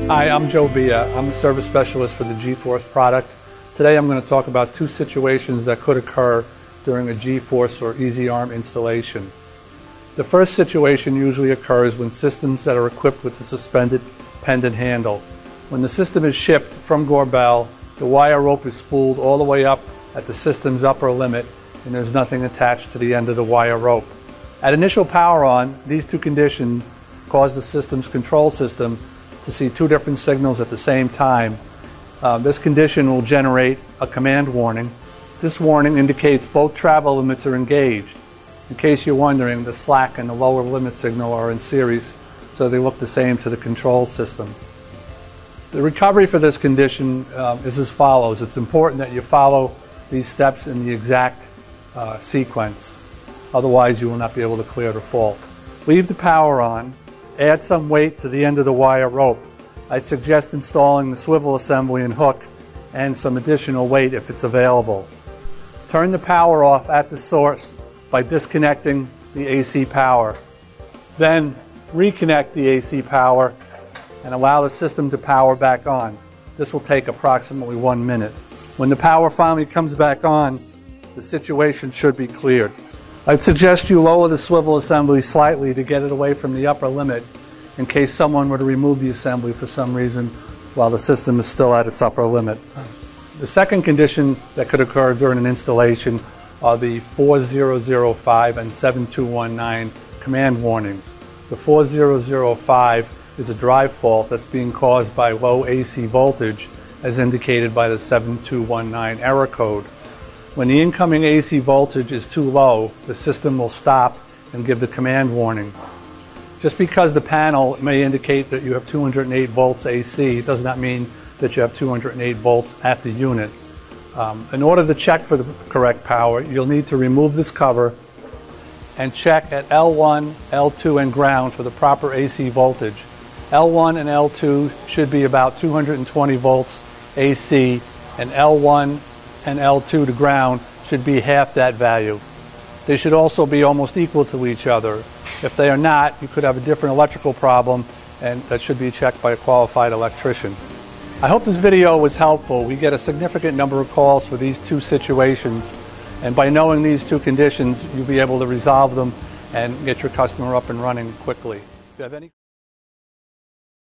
Hi, I'm Joe Bia. I'm a service specialist for the G-Force product. Today I'm going to talk about two situations that could occur during a G-Force or Easy Arm installation. The first situation usually occurs when systems that are equipped with a suspended pendant handle. When the system is shipped from Gorbel, the wire rope is spooled all the way up at the system's upper limit and there's nothing attached to the end of the wire rope. At initial power on, these two conditions cause the system's control system to see two different signals at the same time. This condition will generate a command warning. This warning indicates both travel limits are engaged. In case you're wondering, the slack and the lower limit signal are in series, so they look the same to the control system. The recovery for this condition is as follows. It's important that you follow these steps in the exact sequence. Otherwise, you will not be able to clear the fault. Leave the power on. Add some weight to the end of the wire rope. I'd suggest installing the swivel assembly and hook and some additional weight if it's available. Turn the power off at the source by disconnecting the AC power. Then reconnect the AC power and allow the system to power back on. This will take approximately 1 minute. When the power finally comes back on, the situation should be cleared. I'd suggest you lower the swivel assembly slightly to get it away from the upper limit in case someone were to remove the assembly for some reason while the system is still at its upper limit. The second condition that could occur during an installation are the 4005 and 7219 command warnings. The 4005 is a drive fault that's being caused by low AC voltage as indicated by the 7219 error code. When the incoming AC voltage is too low, the system will stop and give the command warning. Just because the panel may indicate that you have 208 volts AC does not mean that you have 208 volts at the unit. In order to check for the correct power, you'll need to remove this cover and check at L1, L2, and ground for the proper AC voltage. L1 and L2 should be about 220 volts AC, and L1 and L2 to ground should be half that value. They should also be almost equal to each other. If they are not, you could have a different electrical problem, and that should be checked by a qualified electrician. I hope this video was helpful. We get a significant number of calls for these two situations, and by knowing these two conditions, you'll be able to resolve them and get your customer up and running quickly. If you have any